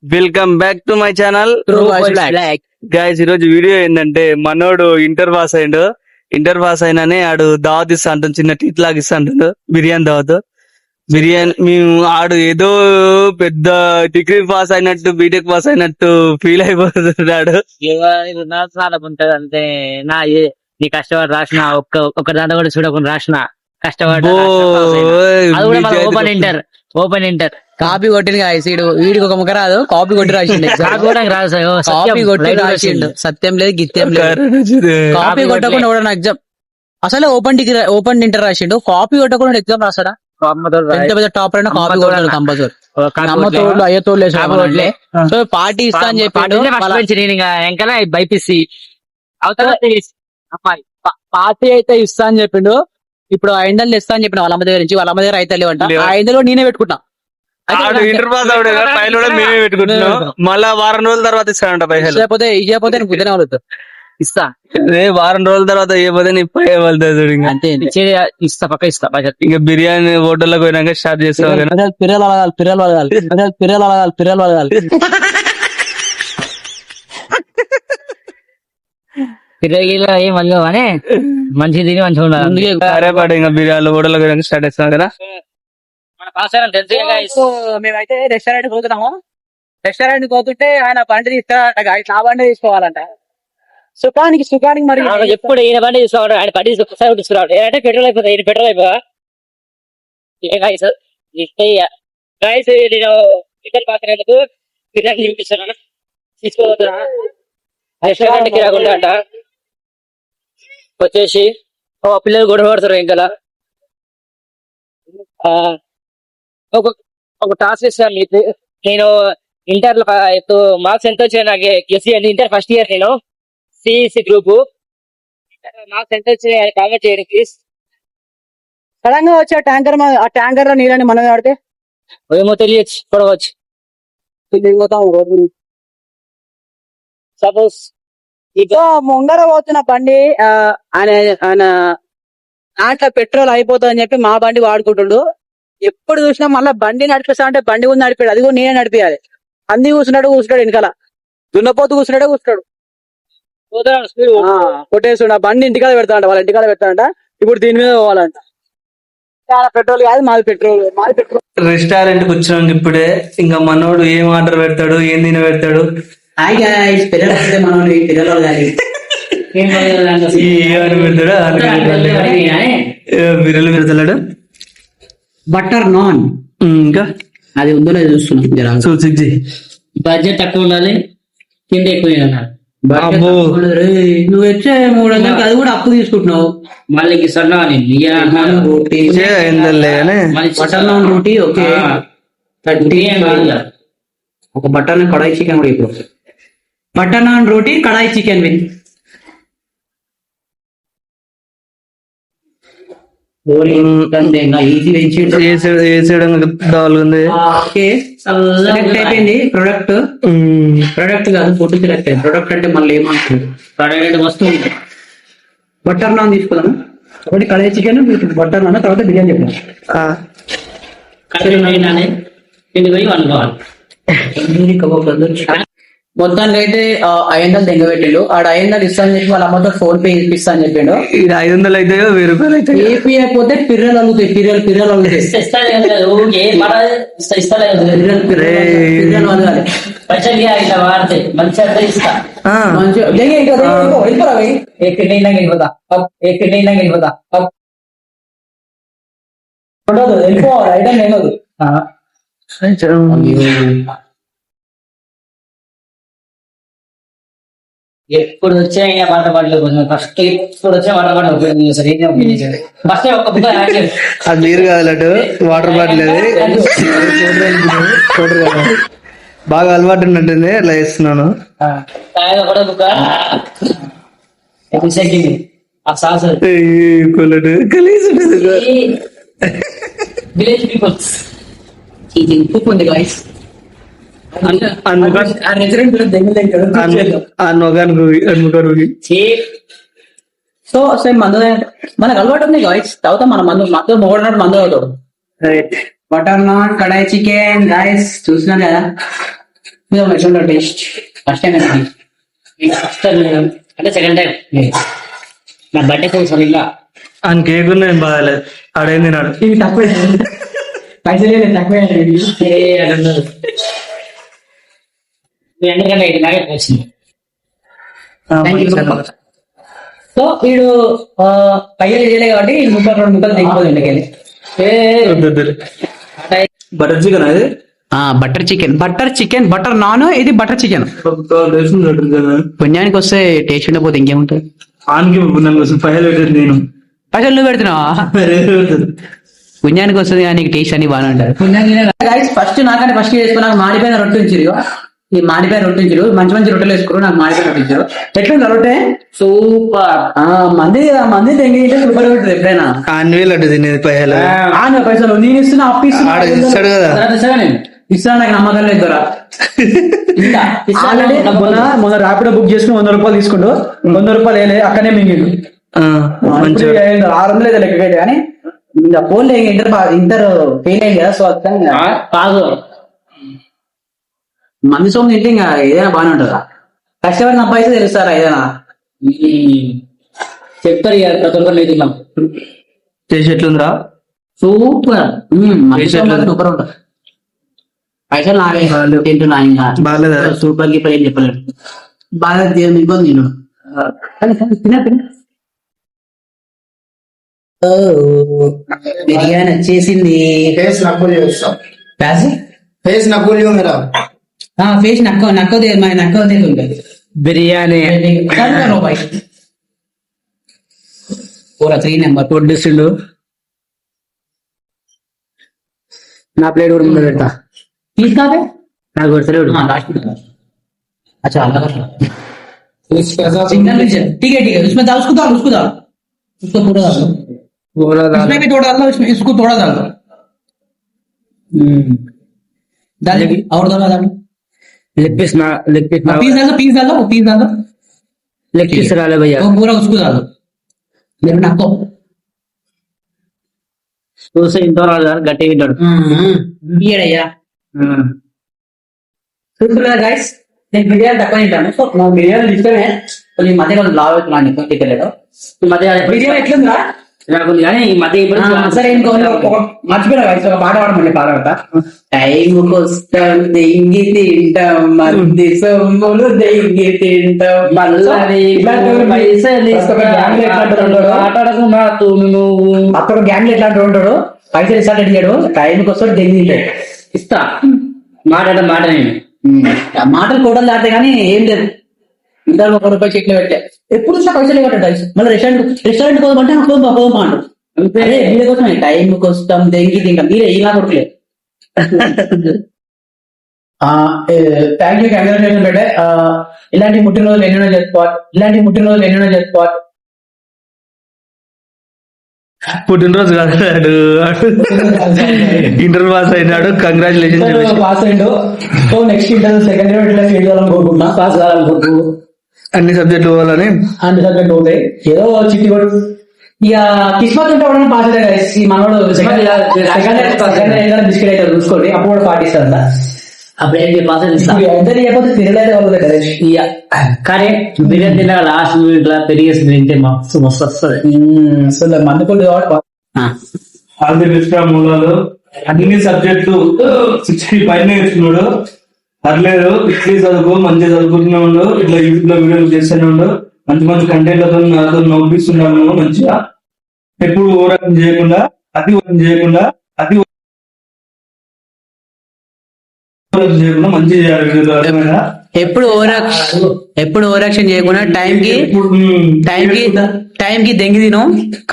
Welcome back to my channel guys. ఈ రోజు video ఏంటంటే మనోడు ఇంటర్ పాస్ అయ్యిండు. ఇంటర్ పాస్ అయినానే ఆడు దావత్ ఇస్తా అంటాడు, చిన్న టీట్ లాగా ఇస్తా అంటాడు, బిర్యానీ దావత్. బిర్యానీ మేము ఆడు ఏదో పెద్ద డిగ్రీ పాస్ అయినట్టు, బీటెక్ పాస్ అయినట్టు ఫీల్ అయిపోతున్నాడు. చాలా ఉంటది అంతే. నీ కష్టపడి రాసిన ఒక్క దాంట్లో కూడా చూడకుండా రాసిన కష్టపడి ఓపెన్ ఇంటర్ కాపీ కొట్టింది సీడు వీడికి ఒక ముఖ రాదు, కాపీ కొట్టి రాసిండు. కాపీ కొట్టి రాసిండు. సత్యం లేదు గిత్యం లేదు. కాపీ కొట్టకుండా కూడా ఎగ్జామ్ అసలు ఓపెన్ ఇంటర్ రాసిండు. కాపీ కొట్టకుండా ఎగ్జామ్ రాస్తాడా? ఎంత పెద్ద టాపర్ అయినా కాపీ కొట్టాడు కంపల్సరీ. నమ్మతోళ్ళు అయ్యతోళ్ళు సో పార్టీ ఇస్తా అని చెప్పాడు. బైపీసీ పార్టీ అయితే ఇస్తా అని చెప్పిండు. ఇప్పుడు 500 ఇస్తా అని చెప్పిన వాళ్ళ అమ్మ దగ్గర నుంచి. వాళ్ళ అమ్మ దగ్గర అయితే లేవంట. 500 నేనే పెట్టుకుంటా. ఇంటర్ పాస్ అవుడు కదా, పైన కూడా మేమే పెట్టుకుంటున్నాం. మళ్ళా వారం రోజుల తర్వాత ఇస్తాడంట పైసలు. ఇవ్వకపోతే బుద్ధనే వాళ్ళు ఇస్తా. వారం రోజుల తర్వాత ఇవ్వకపోతే నీ పై వెళ్తాడు. అంతే ఇస్తా, పక్క ఇస్తా. ఇంకా బిర్యానీ హోటల్లోకి పోయినాక స్టార్ట్ చేస్తాం. పిర్రలు అడగాలి. పిల్లలు ఏం వల్లేవు అని మంచి తిని మంచిగా ఉండాలి. సరే పాటు ఇంకా బిర్యానీ హోటల్లోకి పోయినాక స్టార్ట్ చేస్తాం కదా. మేమైతే రెస్టారెంట్ పోతున్నాము. రెస్టారెంట్ పోతుంటే ఆయన బండి తీసుకురాట, నా బండి తీసుకోవాలంట. సుఖానికి మరి ఎప్పుడు ఈయన బండి తీసుకోవాలి, ఆయన బండి తీసుకురావడం ఏంటంటే పెట్రోల్ అయిపోతుంది. ఈయన పెట్రోల్ అయిపోయా నేను చికెన్ పాత్రకు బిర్యానీ చూపిస్తున్నాను, తీసుకోబోతున్నా. రెస్టారెంట్ కి రాకుండా అంట వచ్చేసి పిల్లలు గొడవ పడతారు. ఇంకా ఒక టాస్క్ ఇస్తాను మీకు. నేను ఇంటర్ లో మార్క్స్ ఎంత వచ్చాయి నాకు గెస్. ఇంటర్ ఫస్ట్ ఇయర్ నేను సిఇసి గ్రూప్. మార్క్స్ ఎంత వచ్చాయి కామెంట్ చేయండి ప్లీజ్. సడన్ గా వచ్చే ఆ ట్యాంకర్ లో నీళ్ళని మనం ఆడితే ఏమో తెలియచ్చు, చూడవచ్చు. సపోజ్ ఇదో ముందర పోతున్న బండి ఆయన దాంట్లో పెట్రోల్ అయిపోతుంది అని చెప్పి మా బండి వాడుకుంటుండు. ఎప్పుడు చూసినా మళ్ళీ బండి నడిపిస్తా అంటే బండి కూడా నడిపాడు. అది కూడా నేనే నడిపియాలి. అంది కూర్చున్నాడు వెనకాల, దున్నపోతు కూర్చున్నాడు. కొట్టేస్తుండ బండి ఇంటికాడ పెడతాడంట, వాళ్ళ ఇంటికాడ పెడతాడంట. ఇప్పుడు దీని మీద పోవాలంట. పెట్రోల్ కాదు, మాది పెట్రోల్. రెస్టారెంట్ కి వచ్చినాం ఇప్పుడే. ఇంకా మనోడు ఏం ఆర్డర్ పెడతాడు, ఏం తిన పెడతాడు. బిర్యానీ పెడతాడు. బటర్ నాన్ ఇంకా అది ఉందో లేదు చూస్తున్నాం. బడ్జెట్ తక్కువ ఉండాలి, కింద ఎక్కువ. నువ్వు వచ్చే 300 అది కూడా అప్పు తీసుకుంటున్నావు. మళ్ళీ బటర్ నాన్ రోటీ ఓకే. ఒక బటర్ నాన్ కడాయి చికెన్ కూడా ఇప్పుడు. Butter non roti kadai chicken with అయిపోయింది. ప్రొడక్ట్ కాదు, ఫుడ్ సెలెక్ట్ అయింది. ప్రొడక్ట్ అంటే మళ్ళీ ఏమంటుంది? ప్రొడక్ట్ అంటే వస్తుంది. బటర్ నాన్ తీసుకున్నాను, ఒకటి కడాయి చికెన్ బటర్ నాన్, తర్వాత బిర్యానీ చెప్పాను. మొత్తానికి అయితే 500 దెంగబెట్టిండు. ఆడ 500 ఇస్తాను చెప్పి వాళ్ళ అమ్మతో ఫోన్ పే ఇప్పిస్తా అని చెప్పిండు. 500 అయితే 1000 రూపాయలు అయితే ఏపీ అయిపోతే పిర్రలు అలుగుతాయి. పిర్రలు అలుగుతాయి. ఎప్పుడు వచ్చా వాటర్ బాటిల్ కొంచెం ఫస్ట్ ఇప్పుడు వచ్చే వాటర్ బాటిల్ ఫస్ట్ ఒక బుక్ అది నీరు కాదు, వాటర్ బాటిల్. అది బాగా అలవాటు ఉన్నట్టుంది, అట్లా చేస్తున్నాను. కూడా బుక్ ఆ సాస్ విలేజ్ పీపుల్స్ ఉప్పు ఉంది గాయస్. సో అసలు మందు మనకు అలవాటు ఉంది గాయస్. తర్వాత మన మందు మొగడు మందు అవుతాడు. బటర్ నాన్ కడాయి చికెన్ గాయస్ చూసినారు కదా. ఎట్లా టేస్ట్ ఫస్ట్ టైం ఫస్ట్ అంటే సెకండ్ టైం నా బర్త్డే కోసం ఇంకా ఆయన కేక్ ఉన్నాయి బాగాలేదు ఆడేం తిన్నాడు. ఇవి తక్కువ పైసలు తక్కువ ఎందుకంటే ఇది నాకే వచ్చింది. సో వీడు పైసలు చేయలే కాబట్టి 32 ముక్కలు తెగిపోతుంది ఇంటికెళ్ళి. బటర్ చికెన్ అది బటర్ చికెన్ బటర్ నాన్, ఇది బటర్ చికెన్. పుణ్యానికి వస్తే టేస్ట్ ఉండకపోతే ఇంకేముంటుంది. ఆనికి పైసలు పెట్టేది నేను, పైసలు నువ్వు పెడుతున్నావా? పుణ్యానికి వస్తుంది కానీ టేస్ట్ అని బాగానే ఉంటారు. ఫస్ట్ నాకంటే ఫస్ట్ చేసుకుని నాకు మాడిపోయిన రొట్టె ఉంచారు. ఈ మాడిపోయిన రొట్టె ఉంచారు, మంచి మంచి రొట్టెలు వేసుకున్నారు. నాకు మాడిపోయిన రొట్టె ఇచ్చారు. ఎట్లుంది రొట్టె? సూపర్. మంది తెంగి సూపర్ ఉంటుంది. ఎప్పుడైనా ఆన్వేలు అంటే తినేది పైసలు పైసలు నేను ఇస్తున్నా, అప్పు ఇస్తాడు కదా. ఇస్తాను, నాకు నమ్మకం లేదు దొరా. మొన్న ర్యాపిడో బుక్ చేసుకుని 100 రూపాయలు తీసుకుంటూ 100 రూపాయలు వేయలే, అక్కడనే మింగిండు. 600 అయితే లెక్కకైతే కానీ ఇంకా పోలే. ఇంటర్ ఫెయిల్ అయింది కదా. సో కాదు మంది సొమ్ము తింటే ఇంకా ఏదైనా బాగానే ఉంటుందా? కష్టపడి సంపాదిస్తే తెలుస్తారా ఏదైనా? చెప్తారు ఇక ప్రతి ఒక్కరు నేర్చుకున్నాం. చేసి ఎట్లుందిరా? సూపర్. సూపర్ ఉంటుంది. పైసలు నావే తింటున్నా. ఇంకా బాగాలేదా? సూపర్ కి ఏం చెప్పలేడు. బాగా ఇబ్బంది నేను బిర్యానీ వచ్చేసింది. ఫేస్ నక్కదే ఉంటుంది బిర్యానీ. పూరా 3 నెంబర్ వడ్డిస్తుండు. నా ప్లేట్ కూడా ముందు పెడతా. తీసుకావే నాకు కొడతలేడు. अच्छा ठीक है उसमें डाल, उसको डाल, उसको डाल, उसको थोड़ा डाल, इसमें भी थोड़ा डाल दो, इसमें इसको थोड़ा डाल दो, डाल और डाल लेग पीस ना पीस डाल दो, पीस डाल दो, पीस डाल दो, लेग पीस डाले भैया. वो पूरा उसको डाल दो. मेरे नाक तो చూసి ఇంత గట్టి వింటాడు. బియ్యడయ్యా చూస్తున్నా గైస్. నేను బిర్యానీ తక్కువ తింటాను. సో నా బిర్యానీ ఇష్టమే. ఈ మధ్య కొంచెం లావ్ అవుతున్నాను. తెలియదు ఈ మధ్య బిర్యానీ ఎట్లుందా నాకు కానీ ఈ మధ్య ఇప్పుడు సరే మర్చిపోయినా గైస్. ఒక పాట పాడమండి. పాట పాడతా. టైం కోసం దెంగి తింటాం, మంది సొమ్ములు దెంగి తింటాం, అక్కడ గ్యాంగ్లు ఎట్లాంటి ఉంటాడు. పైసలు ఇస్తాడు, అడిగాడు. టైంకి వస్తాడు, దెంగి తింటాడు. ఇస్తా మాట నేను మాటలు కూడా దాటే కానీ ఏం లేదు. ఇంటర్ 1 రూపాయి చెట్లు పెట్టే ఎప్పుడు చూసినా పైసలు ఇవ్వట. మళ్ళీ రెస్టారెంట్ కోసమంటే అంటారు. అంతే వీళ్ళ కోసమే టైంకి వస్తాం, దెంగి తింటాం. మీరే ఇలా కొట్టలేదు. థ్యాంక్ యూ, కంగ్రాచులేషన్ పెట్టే. ఇలాంటి పుట్టినరోజులు ఎన్నెన్నో చేసుకోవాలి. పుట్టినరోజు కాదు, ఇంటర్ పాస్ అయినాడు. కంగ్రాచులేషన్ పాస్ అయ్యిండు. So next inter second year ఇట్లా చేయాలనుకుంటున్నా. పాస్ కావాలనుకుంటున్నాను. అన్ని సబ్జెక్టులు పోవాలని. అన్ని సబ్జెక్ట్ పోతాయి. ఏదో చిట్టి కూడా ఇక కిస్మత్ ఉంటే కూడా పాస్ అవుతాయి. ఈ మనోడు సెకండ్ ఇయర్ బిస్కెట్ అయితే చూసుకోండి, అప్పుడు కూడా పాటిస్తారంట. అప్పుడు ఏం పాస్ ఎంత చెప్పకపోతే తినలేదు వాళ్ళు కదా. కానీ బిర్యానీ తిన్నాక లాస్ట్ ఇట్లా పెరిగేసి తింటే మస్తు వస్తుంది. అసలు మందుకోండి ఆల్ ది బెస్ట్ మూలాలు. అన్ని సబ్జెక్టులు 60 పైన నేర్చుకున్నాడు. పర్లేదు, ఇట్లీ చదువుకో, మంచిగా చదువుకుంటూనే ఉండు. ఇట్లా యూట్యూబ్ లో వీడియోలు చేస్తూనే ఉండు. మంచి మంచి కంటెంట్ నాతో నవ్విస్తున్నాను. మంచిగా ఎప్పుడు ఓవరాక్షన్ చేయకుండా, అతి చేయకుండా మంచిగా చేయాలి. ఎప్పుడు ఓవరాక్షన్ చేయకుండా టైంకి దెంగి తిను.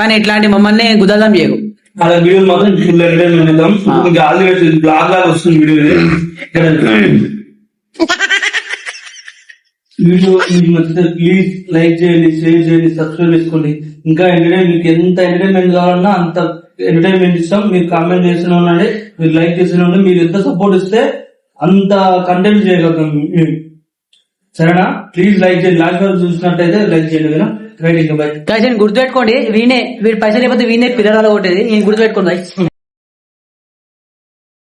కానీ ఇట్లాంటి మమ్మల్ని గుదాదం చేయకు. అలా వీడియోలు మాత్రం ఫుల్ ఎంటర్టైన్మెంట్ ఇద్దాం. ఇంకా ఆల్రెడీ బ్లాగ్ లాగా వస్తుంది వీడియో. వీడియో మీకు నచ్చితే ప్లీజ్ లైక్ చేయండి, షేర్ చేయండి, సబ్స్క్రైబ్ చేసుకోండి. ఇంకా మీకు ఎంత ఎంటర్టైన్మెంట్ కావాలన్నా అంత ఎంటర్టైన్మెంట్ ఇస్తాం. మీరు కామెంట్ చేస్తూనే ఉండండి, మీరు లైక్ చేస్తూనే ఉండండి. మీరు ఎంత సపోర్ట్ ఇస్తే అంత కంటెంట్ చేయగలుగుతాం. సరేనా? ప్లీజ్ లైక్ చేయండి. లాస్ట్ వరకు చూసినట్టయితే లైక్ చేయండి కదా. రైట్, ఇంకా బై. గుర్తుపెట్టుకోండి, వీడి పైసలు లేకపోతే వీనే పిల్లలు కొట్టేది. గుర్తుపెట్టుకోండి.